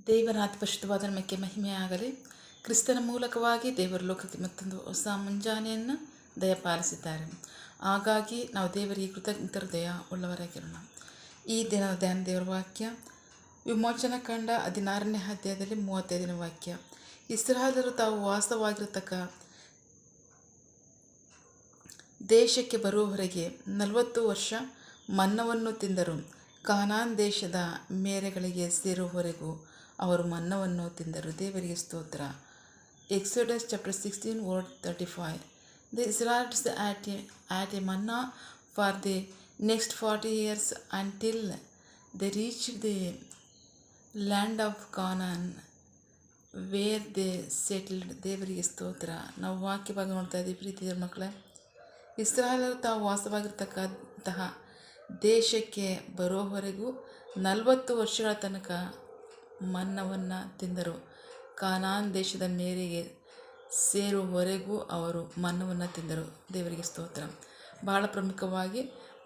ದೇವರ ಅತಿ ಪರಿಶುದ್ಧವಾದ ನಾಮಕ್ಕೆ ಮಹಿಮೆಯಾಗಲಿ. ಕ್ರಿಸ್ತನ ಮೂಲಕವಾಗಿ ದೇವರ ಲೋಕಕ್ಕೆ ಮತ್ತೊಂದು ಹೊಸ ಮುಂಜಾನೆಯನ್ನು ದಯಪಾಲಿಸಿದ್ದಾರೆ. ಹಾಗಾಗಿ ನಾವು ದೇವರಿಗೆ ಕೃತಜ್ಞತರ ದಯ ಉಳ್ಳವರಾಗಿರೋಣ. ಈ ದಿನದ ಧ್ಯಾನ ದೇವರ ವಾಕ್ಯ ವಿಮೋಚನ ಕಂಡ 16ನೇ ಅಧ್ಯಾಯದಲ್ಲಿ 35ನೇ ವಾಕ್ಯ. ಇಸ್ರಾಯೇಲರು ತಾವು ವಾಸವಾಗಿರತಕ್ಕ ದೇಶಕ್ಕೆ ಬರುವವರೆಗೆ 40 ವರ್ಷ ಮನ್ನವನ್ನು ತಿಂದರು. ಕಾನಾನ್ ದೇಶದ ಮೇರೆಗಳಿಗೆ ಸೇರುವವರೆಗೂ ಅವರು ಮನ್ನವನ್ನು ತಿಂದರು. ದೇವರಿಗೆ ಸ್ತೋತ್ರ. Exodus chapter 16 verse 35. The Israelites ate manna for the next 40 years until they reached the land of Canaan where they settled. ದೇವರಿಗೆ ಸ್ತೋತ್ರ. ನಾವು ವಾಕ್ಯ ಭಾಗ ನೋಡ್ತಾ ಇದ್ದೀವಿ ಪ್ರೀತಿಯ ಮಕ್ಕಳೇ. ಇಸ್ರಾಯೇಲರು ತಾವು ವಾಸವಾಗಿರ್ತಕ್ಕಂತಹ ದೇಶಕ್ಕೆ ಬರೋವರೆಗೂ 40 ವರ್ಷಗಳ ತನಕ ಮನ್ನವನ್ನು ತಿಂದರು. ಕಾನಾನ್ ದೇಶದ ಮೇರೆಗೆ ಸೇರುವವರೆಗೂ ಅವರು ಮನ್ನವನ್ನು ತಿಂದರು. ದೇವರಿಗೆ ಸ್ತೋತ್ರ. ಬಹಳ ಪ್ರಮುಖವಾಗಿ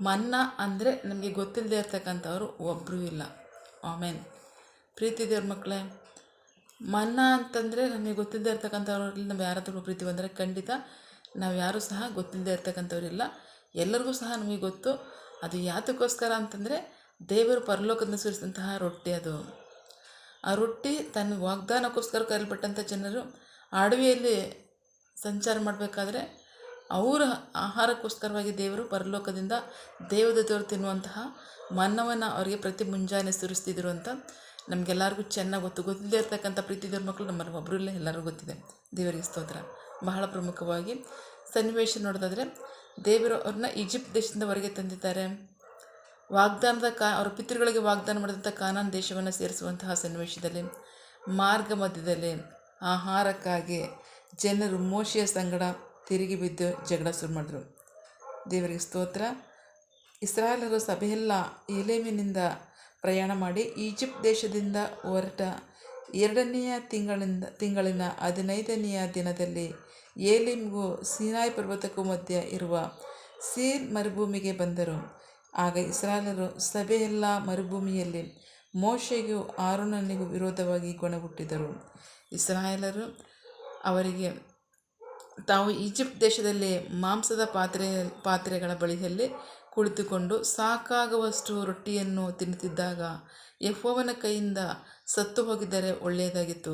ಮನ್ನ ಅಂದರೆ ನಮಗೆ ಗೊತ್ತಿಲ್ಲದೆ ಇರ್ತಕ್ಕಂಥವ್ರು ಒಬ್ಬರೂ ಇಲ್ಲ. ಆಮೇನ್. ಪ್ರೀತಿ ದೇವ್ರ ಮಕ್ಕಳೇ, ಮನ್ನ ಅಂತಂದರೆ ನಮಗೆ ಗೊತ್ತಿಲ್ಲದೆ ಇರ್ತಕ್ಕಂಥವ್ರಲ್ಲಿ ನಾವು ಯಾರಾದರೂ ಪ್ರೀತಿ ಬಂದರೆ ಖಂಡಿತ ನಾವು ಯಾರೂ ಸಹ ಗೊತ್ತಿಲ್ಲದೆ ಇರ್ತಕ್ಕಂಥವ್ರಿಲ್ಲ. ಎಲ್ಲರಿಗೂ ಸಹ ನಮಗೆ ಗೊತ್ತು. ಅದು ಯಾತಕ್ಕೋಸ್ಕರ ಅಂತಂದರೆ ದೇವರು ಪರಲೋಕದಿಂದ ಸುರಿಸಿದಂತಹ ರೊಟ್ಟಿ. ಅದು ಆ ರೊಟ್ಟಿ ತನ್ನ ವಾಗ್ದಾನಕ್ಕೋಸ್ಕರ ಕರೆಯಲ್ಪಟ್ಟಂಥ ಜನರು ಅಡವಿಯಲ್ಲಿ ಸಂಚಾರ ಮಾಡಬೇಕಾದ್ರೆ ಅವರ ಆಹಾರಕ್ಕೋಸ್ಕರವಾಗಿ ದೇವರು ಪರಲೋಕದಿಂದ ದೇವದೂತರು ತಿನ್ನುವಂತಹ ಮನ್ನವನ್ನು ಅವರಿಗೆ ಪ್ರತಿ ಮುಂಜಾನೆ ಸುರಿಸ್ತಿದ್ರು ಅಂತ ನಮಗೆಲ್ಲರಿಗೂ ಚೆನ್ನಾಗಿ ಗೊತ್ತು. ಗೊತ್ತಿಲ್ಲದೆ ಇರ್ತಕ್ಕಂಥ ಪ್ರೀತಿ ದೇವ್ರ ಮಕ್ಕಳು ನಮ್ಮಲ್ಲಿ ಒಬ್ಬರು ಇಲ್ಲ, ಎಲ್ಲರಿಗೂ ಗೊತ್ತಿದೆ. ದೇವರಿಗೆ ಸ್ತೋತ್ರ. ಬಹಳ ಪ್ರಮುಖವಾಗಿ ಸನ್ನಿವೇಶ ನೋಡೋದಾದರೆ ದೇವರು ಅವ್ರನ್ನ ಈಜಿಪ್ಟ್ ದೇಶದಿಂದ ಹೊರಗೆ ತಂದಿದ್ದಾರೆ. ವಾಗ್ದಾನದ ಅವರ ಪಿತೃಗಳಿಗೆ ವಾಗ್ದಾನ ಮಾಡಿದಂಥ ಕಾನಾನ್ ದೇಶವನ್ನು ಸೇರಿಸುವಂತಹ ಸನ್ನಿವೇಶದಲ್ಲಿ ಮಾರ್ಗ ಮಧ್ಯದಲ್ಲಿ ಆಹಾರಕ್ಕಾಗಿ ಜನರು ಮೋಶೆಯ ಸಂಗಡ ತಿರುಗಿ ಬಿದ್ದು ಜಗಳ ಶುರು ಮಾಡಿದ್ರು. ದೇವರಿಗೆ ಸ್ತೋತ್ರ. ಇಸ್ರಾಯೇಲರು ಸಭೆಯೆಲ್ಲ ಏಲೇಮಿನಿಂದ ಪ್ರಯಾಣ ಮಾಡಿ ಈಜಿಪ್ಟ್ ದೇಶದಿಂದ ಹೊರಟ 2ನೆಯ ತಿಂಗಳಿನ 15ನೆಯ ದಿನದಲ್ಲಿ ಏಲಿಮ್ಗೂ ಸೀನಾಯಿ ಪರ್ವತಕ್ಕೂ ಮಧ್ಯೆ ಇರುವ ಸೀರ್ ಮರುಭೂಮಿಗೆ ಬಂದರು. ಆಗ ಇಸ್ರಾಯೇಲರು ಸಭೆಯೆಲ್ಲ ಮರುಭೂಮಿಯಲ್ಲಿ ಮೋಶೆಗೂ ಆರೋನನಿಗೂ ವಿರೋಧವಾಗಿ ಗೊಣಗುಟ್ಟಿದರು. ಇಸ್ರಾಯೇಲರು ಅವರಿಗೆ ತಾವು ಈಜಿಪ್ಟ್ ದೇಶದಲ್ಲಿ ಮಾಂಸದ ಪಾತ್ರೆಗಳ ಬಳಿಯಲ್ಲಿ ಕುಳಿತುಕೊಂಡು ಸಾಕಾಗುವಷ್ಟು ರೊಟ್ಟಿಯನ್ನು ತಿನ್ನುತ್ತಿದ್ದಾಗ ಯೆಹೋವನ ಕೈಯಿಂದ ಸತ್ತು ಹೋಗಿದ್ದರೆ ಒಳ್ಳೆಯದಾಗಿತ್ತು.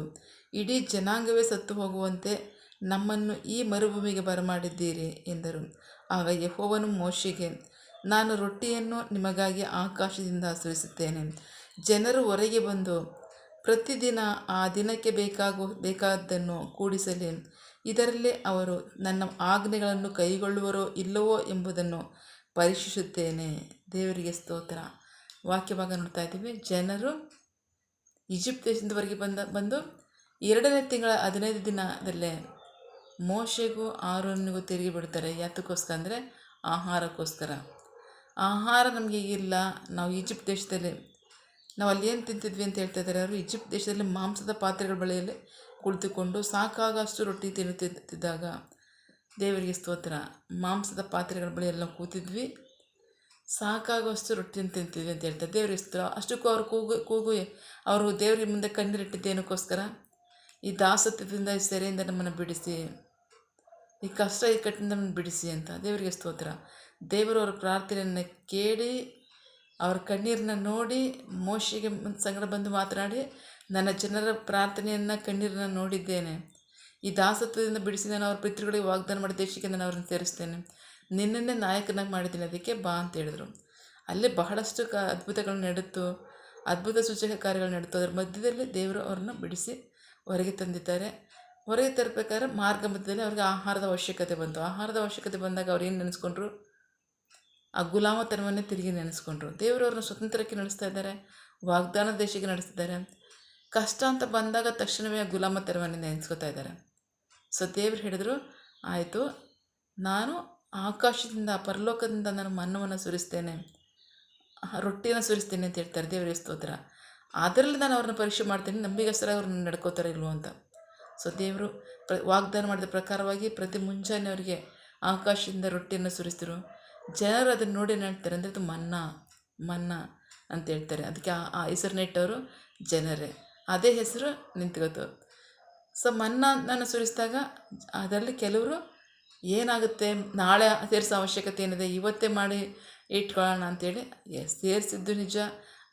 ಇಡೀ ಜನಾಂಗವೇ ಸತ್ತು ಹೋಗುವಂತೆ ನಮ್ಮನ್ನು ಈ ಮರುಭೂಮಿಗೆ ಬರಮಾಡಿದ್ದೀರಿ ಎಂದರು. ಆಗ ಯೆಹೋವನು ಮೋಶೆಗೆ, ನಾನು ರೊಟ್ಟಿಯನ್ನು ನಿಮಗಾಗಿ ಆಕಾಶದಿಂದ ಸುರಿಸುತ್ತೇನೆ. ಜನರು ಹೊರಗೆ ಬಂದು ಪ್ರತಿದಿನ ಆ ದಿನಕ್ಕೆ ಬೇಕಾದ್ದನ್ನು ಕೂಡಿಸಲಿ. ಇದರಲ್ಲಿ ಅವರು ನನ್ನ ಆಜ್ಞೆಗಳನ್ನು ಕೈಗೊಳ್ಳುವರೋ ಇಲ್ಲವೋ ಎಂಬುದನ್ನು ಪರೀಕ್ಷಿಸುತ್ತೇನೆ. ದೇವರಿಗೆ ಸ್ತೋತ್ರ. ವಾಕ್ಯ ಭಾಗ ನೋಡ್ತಾ ಇದ್ದೀವಿ. ಜನರು ಈಜಿಪ್ಟ್ ದೇಶದಿಂದ ಹೊರಗೆ ಬಂದು 2ನೇ ತಿಂಗಳ 15 ದಿನದಲ್ಲೇ ಮೋಶೆಗೂ ಆರೋನಿಗೂ ತಿರುಗಿ ಬಿಡ್ತಾರೆ. ಯಾತಕ್ಕೋಸ್ಕರ ಅಂದರೆ ಆಹಾರಕ್ಕೋಸ್ಕರ. ಆಹಾರ ನಮಗೆ ಇಲ್ಲ. ನಾವು ಈಜಿಪ್ಟ್ ದೇಶದಲ್ಲಿ ನಾವು ಅಲ್ಲಿ ಏನು ತಿಂತಿದ್ವಿ ಅಂತ ಹೇಳ್ತಾ ಇದ್ದಾರೆ. ಅವರು ಈಜಿಪ್ಟ್ ದೇಶದಲ್ಲಿ ಮಾಂಸದ ಪಾತ್ರೆಗಳ ಬಳಿಯಲ್ಲಿ ಕುಳಿತುಕೊಂಡು ಸಾಕಾಗಷ್ಟು ರೊಟ್ಟಿ ತಿನ್ನುತ್ತಿದ್ದಾಗ ದೇವರಿಗೆ ಸ್ತೋತ್ರ. ಮಾಂಸದ ಪಾತ್ರೆಗಳ ಬಳಿಯೆಲ್ಲ ಕೂತಿದ್ವಿ, ಸಾಕಾಗುವಷ್ಟು ರೊಟ್ಟಿಯನ್ನು ತಿಂತಿದ್ವಿ ಅಂತ ಹೇಳ್ತಾರೆ. ದೇವರಿಗೆ ಸ್ತೋತ್ರ. ಅಷ್ಟಕ್ಕೂ ಅವರು ಕೂಗು ಅವರು ದೇವರಿಗೆ ಮುಂದೆ ಕಣ್ಣೀರಿಟ್ಟಿದ್ದೇನಕ್ಕೋಸ್ಕರ, ಈ ದಾಸತ್ವದಿಂದ ಈ ಸೆರೆಯಿಂದ ನಮ್ಮನ್ನು ಬಿಡಿಸಿ, ಈ ಕಷ್ಟ ಇಕ್ಕಟ್ಟಿನಿಂದ ನಮ್ಮನ್ನು ಬಿಡಿಸಿ ಅಂತ. ದೇವರಿಗೆ ಸ್ತೋತ್ರ. ದೇವರು ಅವರ ಪ್ರಾರ್ಥನೆಯನ್ನು ಕೇಳಿ ಅವರ ಕಣ್ಣೀರನ್ನ ನೋಡಿ ಮೋಶೆಗೆ ಸಂಗಡ ಬಂದು ಮಾತನಾಡಿ, ನನ್ನ ಜನರ ಪ್ರಾರ್ಥನೆಯನ್ನು ಕಣ್ಣೀರನ್ನು ನೋಡಿದ್ದೇನೆ. ಈ ದಾಸತ್ವದಿಂದ ಬಿಡಿಸಿ ನಾನು ಅವ್ರ ಪಿತೃಗಳಿಗೆ ವಾಗ್ದಾನ ಮಾಡಿ ದೇಶಕ್ಕೆ ನಾನು ಅವ್ರನ್ನ ಸೇರಿಸ್ತೇನೆ. ನಿನ್ನನ್ನೇ ನಾಯಕನಾಗಿ ಮಾಡಿದ್ದೀನಿ, ಅದಕ್ಕೆ ಬಾ ಅಂತ ಹೇಳಿದರು. ಅಲ್ಲೇ ಬಹಳಷ್ಟು ಅದ್ಭುತಗಳು ನಡೆಯಿತು, ಅದ್ಭುತ ಸೂಚಕ ಕಾರ್ಯಗಳು ನಡೆಯಿತು. ಅದರ ಮಧ್ಯದಲ್ಲಿ ದೇವರು ಅವ್ರನ್ನ ಬಿಡಿಸಿ ಹೊರಗೆ ತಂದಿದ್ದಾರೆ. ಹೊರಗೆ ತರಬೇಕಾದ್ರೆ ಮಾರ್ಗ ಮಧ್ಯದಲ್ಲಿ ಅವ್ರಿಗೆ ಆಹಾರದ ಅವಶ್ಯಕತೆ ಬಂತು. ಆಹಾರದ ಅವಶ್ಯಕತೆ ಬಂದಾಗ ಅವ್ರು ಏನು ನೆನೆಸ್ಕೊಂಡ್ರು? ಆ ಗುಲಾಮತನವನ್ನೇ ತಿರುಗಿ ನೆನೆಸ್ಕೊಂಡ್ರು. ದೇವರು ಅವ್ರನ್ನ ಸ್ವತಂತ್ರಕ್ಕೆ ನಡೆಸ್ತಾ ಇದ್ದಾರೆ, ವಾಗ್ದಾನ ದೇಶಕ್ಕೆ ನಡೆಸ್ತಿದ್ದಾರೆ. ಕಷ್ಟ ಅಂತ ಬಂದಾಗ ತಕ್ಷಣವೇ ಆ ಗುಲಾಮತನವನ್ನೇ ನೆನೆಸ್ಕೊತಾ ಇದ್ದಾರೆ. ಸೊ ದೇವರು ಹೇಳಿದ್ರು, ಆಯಿತು, ನಾನು ಆಕಾಶದಿಂದ ಪರಲೋಕದಿಂದ ನಾನು ಮನ್ನವನ್ನು ಸುರಿಸ್ತೇನೆ, ರೊಟ್ಟಿಯನ್ನು ಸುರಿಸ್ತೇನೆ ಅಂತ ಹೇಳ್ತಾರೆ. ದೇವರಿಗೆ ಸ್ತೋತ್ರ. ಅದರಲ್ಲಿ ನಾನು ಅವ್ರನ್ನ ಪರೀಕ್ಷೆ ಮಾಡ್ತೀನಿ, ನಂಬಿಗಸ್ತರ ಅವ್ರನ್ನ ನಡ್ಕೋತಾರೆ ಇಲ್ವೋ ಅಂತ. ಸೊ ದೇವರು ವಾಗ್ದಾನ ಮಾಡಿದ ಪ್ರಕಾರವಾಗಿ ಪ್ರತಿ ಮುಂಜಾನೆ ಅವರಿಗೆ ಆಕಾಶದಿಂದ ರೊಟ್ಟಿಯನ್ನು ಸುರಿಸಿದ್ರು. ಜನರು ಅದನ್ನು ನೋಡಿ ಹೇಳ್ತಾರೆ ಅಂದರೆ ಅದು ಮನ್ನಾ ಅಂತ ಹೇಳ್ತಾರೆ. ಅದಕ್ಕೆ ಆ ಹೆಸರನ್ನಿಟ್ಟವರು ಜನರೇ. ಅದೇ ಹೆಸರು ನಿಂತ್ಕೋತು. ಸೊ ಮನ್ನನ್ನು ಸುರಿಸಿದಾಗ ಅದರಲ್ಲಿ ಕೆಲವರು ಏನಾಗುತ್ತೆ ನಾಳೆ ಸೇರಿಸೋ ಅವಶ್ಯಕತೆ ಏನಿದೆ ಇವತ್ತೇ ಮಾಡಿ ಇಟ್ಕೊಳ್ಳೋಣ ಅಂಥೇಳಿ ಸೇರಿಸಿದ್ದು ನಿಜ.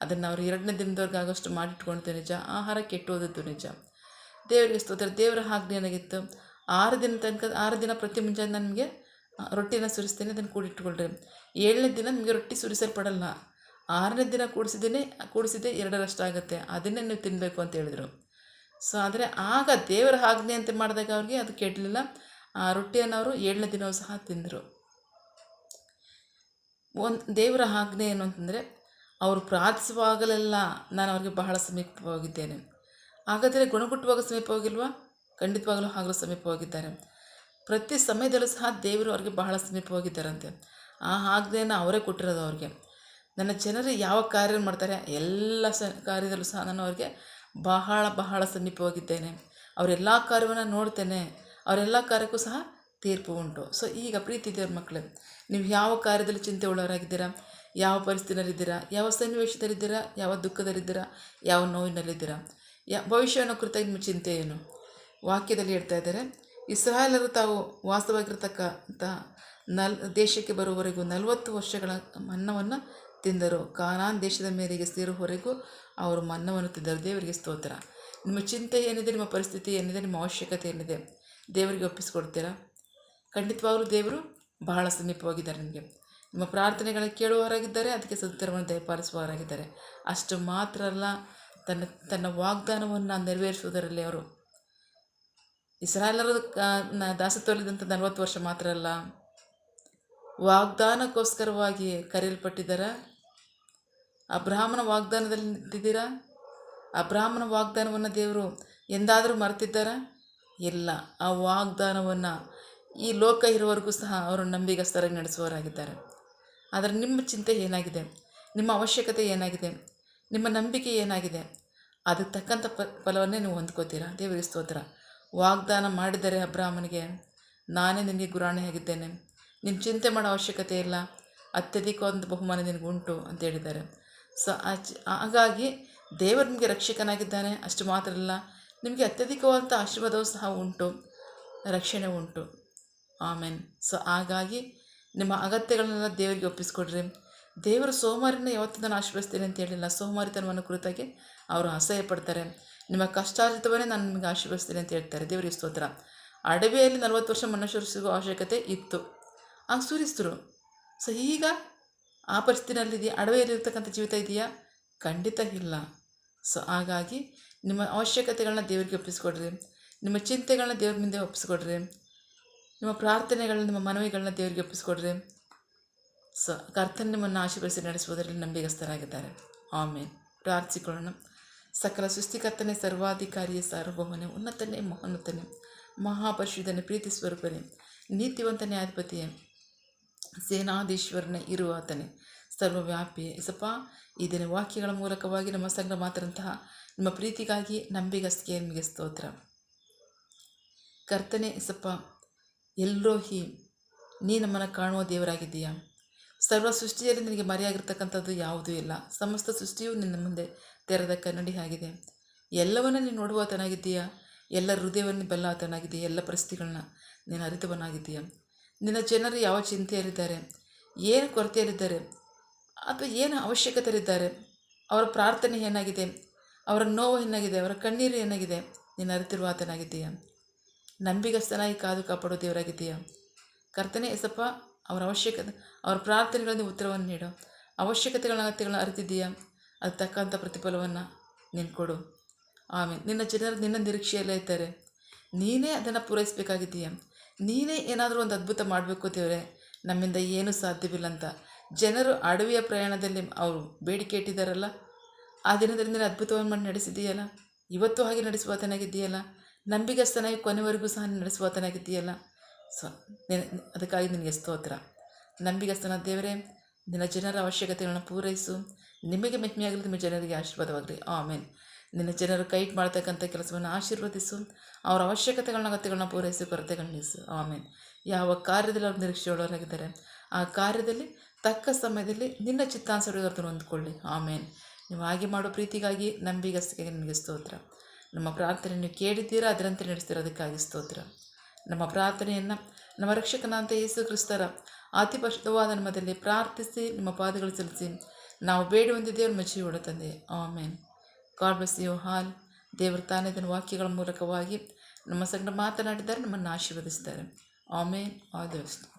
ಅದನ್ನು ಅವ್ರು 2ನೇ ದಿನದವರೆಗೆ ಆಗೋಷ್ಟು ಮಾಡಿಟ್ಕೊಳ್ತು ನಿಜ. ಆಹಾರ ಕೆಟ್ಟೋದದ್ದು ನಿಜ. ದೇವರಿಗೆ ಸ್ತೋತ್ರ. ದೇವರ ಆಜ್ಞೆ ಏನಾಗಿತ್ತು, 6 ದಿನ ತನಕ 6 ದಿನ ಪ್ರತಿ ಮುಂಜಾನೆ ನನಗೆ ರೊಟ್ಟಿನ ಸುರಿಸ್ತೇನೆ, ಅದನ್ನು ಕೂಡಿಟ್ಕೊಳ್ರಿ. 7ನೇ ದಿನ ನಿಮಗೆ ರೊಟ್ಟಿ ಸುರಿಸಲ್ಪಡಲ್ಲ. 6ನೇ ದಿನ ಕೂಡಿಸಿದೆ 2ರಷ್ಟಾಗುತ್ತೆ, ಅದನ್ನೇ ನೀವು ತಿನ್ನಬೇಕು ಅಂತ ಹೇಳಿದರು. ಸೊ ಆದರೆ ಆಗ ದೇವರ ಆಜ್ಞೆ ಅಂತ ಮಾಡಿದಾಗ ಅವ್ರಿಗೆ ಅದು ಕೆಡಲಿಲ್ಲ. ಆ ರೊಟ್ಟಿಯನ್ನು ಅವರು 7ನೇ ದಿನವೂ ಸಹ ತಿಂದರು. ದೇವರ ಆಜ್ಞೆ ಏನು ಅಂತಂದರೆ, ಅವರು ಪ್ರಾರ್ಥಿಸುವಾಗಲೆಲ್ಲ ನಾನು ಅವ್ರಿಗೆ ಬಹಳ ಸಮೀಪವಾಗಿದ್ದೇನೆ. ಹಾಗಾದರೆ ಗುಣಗುಟ್ಟುವಾಗ ಸಮೀಪವಾಗಿಲ್ವಾ? ಖಂಡಿತವಾಗಲೂ ಆಗಲೂ ಸಮೀಪವಾಗಿದ್ದಾರೆ. ಪ್ರತಿ ಸಮಯದಲ್ಲೂ ಸಹ ದೇವರು ಅವ್ರಿಗೆ ಬಹಳ ಸಮೀಪವಾಗಿದ್ದಾರಂತೆ. ಆ ಆಜ್ಞೆಯನ್ನು ಅವರೇ ಕೊಟ್ಟಿರೋದು ಅವ್ರಿಗೆ. ನನ್ನ ಜನರು ಯಾವ ಕಾರ್ಯ ಮಾಡ್ತಾರೆ ಎಲ್ಲ ಕಾರ್ಯದಲ್ಲೂ ಸಹ ನಾನು ಅವ್ರಿಗೆ ಬಹಳ ಬಹಳ ಸಮೀಪವಾಗಿದ್ದೇನೆ. ಅವರೆಲ್ಲ ಕಾರ್ಯವನ್ನು ನೋಡ್ತೇನೆ, ಅವರೆಲ್ಲ ಕಾರ್ಯಕ್ಕೂ ಸಹ ತೀರ್ಪು ಉಂಟು. ಸೊ ಈಗ ಪ್ರೀತಿ ದೇವ್ರ ಮಕ್ಕಳೇ, ನೀವು ಯಾವ ಕಾರ್ಯದಲ್ಲಿ ಚಿಂತೆ ಉಳ್ಳವರಾಗಿದ್ದೀರಾ, ಯಾವ ಪರಿಸ್ಥಿತಿನಲ್ಲಿದ್ದೀರಾ, ಯಾವ ಸನ್ನಿವೇಶದಲ್ಲಿದ್ದೀರಾ, ಯಾವ ದುಃಖದಲ್ಲಿದ್ದೀರಾ, ಯಾವ ನೋವಿನಲ್ಲಿದ್ದೀರಾ, ಭವಿಷ್ಯವನ್ನು ಕುರಿತಾಗಿ ನಿಮ್ಮ ಚಿಂತೆ ಏನು? ವಾಕ್ಯದಲ್ಲಿ ಹೇಳ್ತಾ ಇದ್ದಾರೆ, ಇಸ್ರಾಯೇಲರು ತಾವು ವಾಸವಾಗಿರತಕ್ಕಂಥ ದೇಶಕ್ಕೆ ಬರುವವರೆಗೂ 40 ವರ್ಷಗಳ ಮನ್ನವನ್ನು ತಿಂದರು. ಕಾನಾನ್ ದೇಶದ ಮೇರೆಗೆ ಸೇರುವವರೆಗೂ ಅವರು ಮನ್ನವನ್ನು ತಿಂದರು. ದೇವರಿಗೆ ಸ್ತೋತ್ರ. ನಿಮ್ಮ ಚಿಂತೆ ಏನಿದೆ, ನಿಮ್ಮ ಪರಿಸ್ಥಿತಿ ಏನಿದೆ, ನಿಮ್ಮ ಅವಶ್ಯಕತೆ ಏನಿದೆ, ದೇವರಿಗೆ ಒಪ್ಪಿಸ್ಕೊಡ್ತೀರಾ? ಖಂಡಿತವಾಗಲೂ ದೇವರು ಬಹಳ ಸಮೀಪವಾಗಿದ್ದಾರೆ. ನಿಮಗೆ ನಿಮ್ಮ ಪ್ರಾರ್ಥನೆಗಳನ್ನು ಕೇಳುವವರಾಗಿದ್ದಾರೆ, ಅದಕ್ಕೆ ಸದುತ್ತರವನ್ನು ದಯಪಾಲಿಸುವವರಾಗಿದ್ದಾರೆ. ಅಷ್ಟು ಮಾತ್ರ ಅಲ್ಲ, ತನ್ನ ವಾಗ್ದಾನವನ್ನು ನೆರವೇರಿಸುವುದರಲ್ಲಿ ಅವರು ಇಸ್ರಾಯೇಲರು ದಾಸತ್ವದಲ್ಲಿದ್ದಂಥ 40 ವರ್ಷ ಮಾತ್ರ ಅಲ್ಲ, ವಾಗ್ದಾನಕ್ಕೋಸ್ಕರವಾಗಿ ಕರೆಯಲ್ಪಟ್ಟಿದ್ದಾರೆ. ಅಬ್ರಹಾಮನ ವಾಗ್ದಾನದಲ್ಲಿ ನಿಂತಿದ್ದೀರಾ? ಅಬ್ರಹಾಮನ ವಾಗ್ದಾನವನ್ನು ದೇವರು ಎಂದಾದರೂ ಮರೆತಿದ್ದಾರಾ? ಇಲ್ಲ. ಆ ವಾಗ್ದಾನವನ್ನು ಈ ಲೋಕ ಇರುವವರೆಗೂ ಸಹ ಅವರು ನಂಬಿಗಸ್ತರಾಗಿ ನಡೆಸುವವರಾಗಿದ್ದಾರೆ. ಆದರೆ ನಿಮ್ಮ ಚಿಂತೆ ಏನಾಗಿದೆ, ನಿಮ್ಮ ಅವಶ್ಯಕತೆ ಏನಾಗಿದೆ, ನಿಮ್ಮ ನಂಬಿಕೆ ಏನಾಗಿದೆ, ಅದಕ್ಕೆ ತಕ್ಕಂಥ ಫಲವನ್ನೇ ನೀವು ಹೊಂದ್ಕೋತೀರಾ. ದೇವರಿಗೆ ಸ್ತೋತ್ರ. ವಾಗ್ದಾನ ಮಾಡಿದರೆ ಅಬ್ರಹಾಮನಿಗೆ, ನಾನೇ ನಿನಗೆ ಗುರಾಣಿಯಾಗಿದ್ದೇನೆ, ನಿನ್ನ ಚಿಂತೆ ಮಾಡೋ ಅವಶ್ಯಕತೆ ಇಲ್ಲ, ಅತ್ಯಧಿಕವಾದ ಬಹುಮಾನ ನಿನಗುಂಟು ಅಂತ ಹೇಳಿದ್ದಾರೆ. ಸೊ ಹಾಗಾಗಿ ದೇವರು ನಿಮಗೆ ರಕ್ಷಕನಾಗಿದ್ದಾನೆ. ಅಷ್ಟು ಮಾತ್ರ ಅಲ್ಲ, ನಿಮಗೆ ಅತ್ಯಧಿಕವಾದಂಥ ಆಶೀರ್ವಾದವೂ ಸಹ ಉಂಟು, ರಕ್ಷಣೆ ಉಂಟು. ಆಮೇನ್. ಸೊ ಹಾಗಾಗಿ ನಿಮ್ಮ ಅಗತ್ಯಗಳನ್ನೆಲ್ಲ ದೇವರಿಗೆ ಒಪ್ಪಿಸ್ಕೊಡ್ರಿ. ದೇವರು ಸೋಮಾರಿನ ಯಾವತ್ತೂ ನಾನು ಆಶೀರ್ವದಿಸ್ತೇನೆ ಅಂತ ಹೇಳಿಲ್ಲ. ಸೋಮಾರಿತನವನ್ನು ಕುರಿತಾಗಿ ಅವರು ಅಸಹ್ಯ ಪಡ್ತಾರೆ. ನಿಮ್ಮ ಕಷ್ಟಾರ್ಜಿತವನ್ನೇ ನಾನು ನಿಮಗೆ ಆಶೀರ್ವದಿಸ್ತೇನೆ ಅಂತ ಹೇಳ್ತಾರೆ. ದೇವರಿಗೆ ಸ್ತೋತ್ರ. ಅಡವಿಯಲ್ಲಿ 40 ವರ್ಷ ಮಣ್ಣು ಸುರಿಸುವ ಅವಶ್ಯಕತೆ ಇತ್ತು, ಆಗ ಸುರಿಸಿದ್ರು. ಸೊ ಈಗ ಆ ಪರಿಸ್ಥಿತಿನಲ್ಲಿದೆಯಾ? ಅಡವಿಯಲ್ಲಿರ್ತಕ್ಕಂಥ ಜೀವಿತ ಇದೆಯಾ? ಖಂಡಿತ ಇಲ್ಲ. ಸೊ ಹಾಗಾಗಿ ನಿಮ್ಮ ಅವಶ್ಯಕತೆಗಳನ್ನ ದೇವರಿಗೆ ಒಪ್ಪಿಸ್ಕೊಡ್ರಿ, ನಿಮ್ಮ ಚಿಂತೆಗಳನ್ನ ದೇವ್ರ ಮುಂದೆ ಒಪ್ಪಿಸ್ಕೊಡ್ರಿ, ನಿಮ್ಮ ಪ್ರಾರ್ಥನೆಗಳನ್ನ, ನಿಮ್ಮ ಮನವಿಗಳನ್ನ ದೇವರಿಗೆ ಒಪ್ಪಿಸ್ಕೊಡ್ರಿ. ಸೊ ಕರ್ತನ ನಿಮ್ಮನ್ನು ಆಶೀರ್ವದಿಸಿ ನಡೆಸುವುದರಲ್ಲಿ ನಂಬಿಗಸ್ತರಾಗಿದ್ದಾರೆ. ಆಮೇಲೆ ಪ್ರಾರ್ಥಿಸಿಕೊಳ್ಳೋಣ. ಸಕಲ ಸೃಷ್ಟಿಕರ್ತನೆ, ಸರ್ವಾಧಿಕಾರಿಯೇ, ಸಾರ್ವಭೌಮನೇ, ಉನ್ನತನೇ, ಮಹೋನ್ನತನೇ, ಮಹಾಪರಿಶುದ್ಧನೇ, ಪ್ರೀತಿ ಸ್ವರೂಪನೇ, ನೀತಿವಂತನೇ, ಅಧಿಪತಿಯೇ, ಸೇನಾಧೀಶ್ವರನೇ, ಇರುವಾತನೇ, ಸರ್ವವ್ಯಾಪಿಯೇ. ಇಸಪ್ಪ, ಈ ದಿನ ವಾಕ್ಯಗಳ ಮೂಲಕವಾಗಿ ನಮ್ಮ ಸಂಘ ಮಾತ್ರಂತಹ ನಿಮ್ಮ ಪ್ರೀತಿಗಾಗಿ ನಂಬಿಗಸ್ತಿಗೆ ನಿಮಗೆ ಸ್ತೋತ್ರ. ಕರ್ತನೆ ಇಸಪ್ಪ, ಎಲ್ರೋಹಿ, ನೀ ನಮ್ಮನ್ನು ಕಾಣುವ ದೇವರಾಗಿದ್ದೀಯಾ. ಸರ್ವ ಸೃಷ್ಟಿಯಲ್ಲಿ ನಿನಗೆ ಮರೆಯಾಗಿರ್ತಕ್ಕಂಥದ್ದು ಯಾವುದೂ ಇಲ್ಲ. ಸಮಸ್ತ ಸೃಷ್ಟಿಯು ನಿನ್ನ ಮುಂದೆ ತೆರೆದ ಕನ್ನಡಿ ಆಗಿದೆ. ಎಲ್ಲವನ್ನೂ ನೀನು ನೋಡುವಾತನಾಗಿದ್ದೀಯಾ. ಎಲ್ಲ ಹೃದಯವನ್ನು ಬಲ್ಲಾತನಾಗಿದ್ದೀಯ. ಎಲ್ಲ ಪರಿಸ್ಥಿತಿಗಳನ್ನ ನೀನು ಅರಿತವನಾಗಿದ್ದೀಯ. ನಿನ್ನ ಜನರು ಯಾವ ಚಿಂತೆಯಲ್ಲಿದ್ದಾರೆ, ಏನು ಕೊರತೆಯಲ್ಲಿದ್ದಾರೆ, ಅಥವಾ ಏನು ಅವಶ್ಯಕತೆಯಲ್ಲಿದ್ದಾರೆ, ಅವರ ಪ್ರಾರ್ಥನೆ ಏನಾಗಿದೆ, ಅವರ ನೋವು ಏನಾಗಿದೆ, ಅವರ ಕಣ್ಣೀರು ಏನಾಗಿದೆ, ನೀನು ಅರಿತಿರುವ ಆತನಾಗಿದ್ದೀಯ. ನಂಬಿಗಸ್ತನಾಗಿ ಕಾದು ಕಾಪಾಡೋ ದೇವರಾಗಿದ್ದೀಯ. ಕರ್ತನೆ ಎಸಪ್ಪ, ಅವರ ಪ್ರಾರ್ಥನೆಗಳಲ್ಲಿ ಉತ್ತರವನ್ನು ನೀಡು. ಅಗತ್ಯಗಳನ್ನ ಅರಿತಿದ್ದೀಯಾ. ಅದು ತಕ್ಕಂಥ ಪ್ರತಿಫಲವನ್ನು ನೀನು ಕೊಡು. ಆಮೇಲೆ ನಿನ್ನ ಜನರು ನಿನ್ನ ನಿರೀಕ್ಷೆಯಲ್ಲೇ ಇದ್ದಾರೆ. ನೀನೇ ಅದನ್ನು ಪೂರೈಸಬೇಕಾಗಿದ್ದೀಯ. ನೀನೇ ಏನಾದರೂ ಒಂದು ಅದ್ಭುತ ಮಾಡಬೇಕು ದೇವರೇ, ನಮ್ಮಿಂದ ಏನೂ ಸಾಧ್ಯವಿಲ್ಲ ಅಂತ ಜನರು ಅಡವಿಯ ಪ್ರಯಾಣದಲ್ಲಿ ಅವರು ಬೇಡಿಕೆ ಇಟ್ಟಿದ್ದಾರಲ್ಲ, ಆ ದಿನದಲ್ಲಿ ನೀನು ಅದ್ಭುತವನ್ನು ಮಾಡಿ ನಡೆಸಿದ್ದೀಯಲ್ಲ. ಇವತ್ತು ಹಾಗೆ ನಡೆಸುವಾತನಾಗಿದ್ದೀಯಲ್ಲ. ನಂಬಿಗಸ್ತನಾಗಿ ಕೊನೆವರೆಗೂ ಸಹ ನಡೆಸುವಾತನಾಗಿದ್ದೀಯಲ್ಲ. ಸೊ ಅದಕ್ಕಾಗಿ ನಿನಗೆ ಸ್ತೋತ್ರ. ನಂಬಿಗಸ್ತನ ದೇವರೇ, ನಿನ್ನ ಜನರ ಅವಶ್ಯಕತೆಗಳನ್ನು ಪೂರೈಸು. ನಿಮಗೆ ಮೆಚ್ಚಮೆಯಾಗಲಿ, ನಿಮ್ಮ ಜನರಿಗೆ ಆಶೀರ್ವಾದವಾಗಲಿ. ಆಮೇಲೆ ನಿನ್ನ ಜನರು ಕೈಟ್ ಮಾಡ್ತಕ್ಕಂಥ ಕೆಲಸವನ್ನು ಆಶೀರ್ವದಿಸು. ಅವರ ಅಗತ್ಯಗಳನ್ನ ಪೂರೈಸಿ, ಕೊರತೆಗಳನ್ನಿಸು. ಆಮೇಲೆ ಯಾವ ಕಾರ್ಯದಲ್ಲಿ ಅವ್ರು ನಿರೀಕ್ಷೆಯುಳ್ಳವರಾಗಿದ್ದಾರೆ, ಆ ಕಾರ್ಯದಲ್ಲಿ ತಕ್ಕ ಸಮಯದಲ್ಲಿ ನಿನ್ನ ಚಿತ್ತಾನುಸಾರವಾಗಿ ಹೊಂದ್ಕೊಳ್ಳಿ. ಆಮೇಲೆ ನೀವು ಹಾಗೆ ಮಾಡೋ ಪ್ರೀತಿಗಾಗಿ ನಂಬಿಗಸ್ತಿಗೆ ನಿಮಗೆ ಸ್ತೋತ್ರ. ನಮ್ಮ ಪ್ರಾರ್ಥನೆಯನ್ನು ಕೇಳಿದ್ದೀರಾ, ಅದರಂತೆ ನಡೆಸ್ತಿರೋದಕ್ಕಾಗಿ ಸ್ತೋತ್ರ. ನಮ್ಮ ಪ್ರಾರ್ಥನೆಯನ್ನು ನಮ್ಮ ರಕ್ಷಕನಾದಂಥ ಯೇಸು ಕ್ರಿಸ್ತರ ಅತಿ ಪರಿಶುದ್ಧವಾದ ನಾಮದಲ್ಲಿ ಪ್ರಾರ್ಥಿಸಿ ನಿಮ್ಮ ಪಾದಗಳು ಸಲ್ಲಿಸಿ ನಾವು ಬೇಡಿ ಹೊಂದಿದ್ದೇವೆ ನಮ್ಮ ಜೀವನ ತಂದೆ. Amen. God bless you all. ದೇವರು ತಾನೇ ತನ್ನ ವಾಕ್ಯಗಳ ಮೂಲಕವಾಗಿ ನಮ್ಮ ಸಂಗಡ ಮಾತನಾಡಿದ್ದಾರೆ, ನಮ್ಮನ್ನು ಆಶೀರ್ವದಿಸಿದ್ದಾರೆ. ಆಮೇನ್. All the best.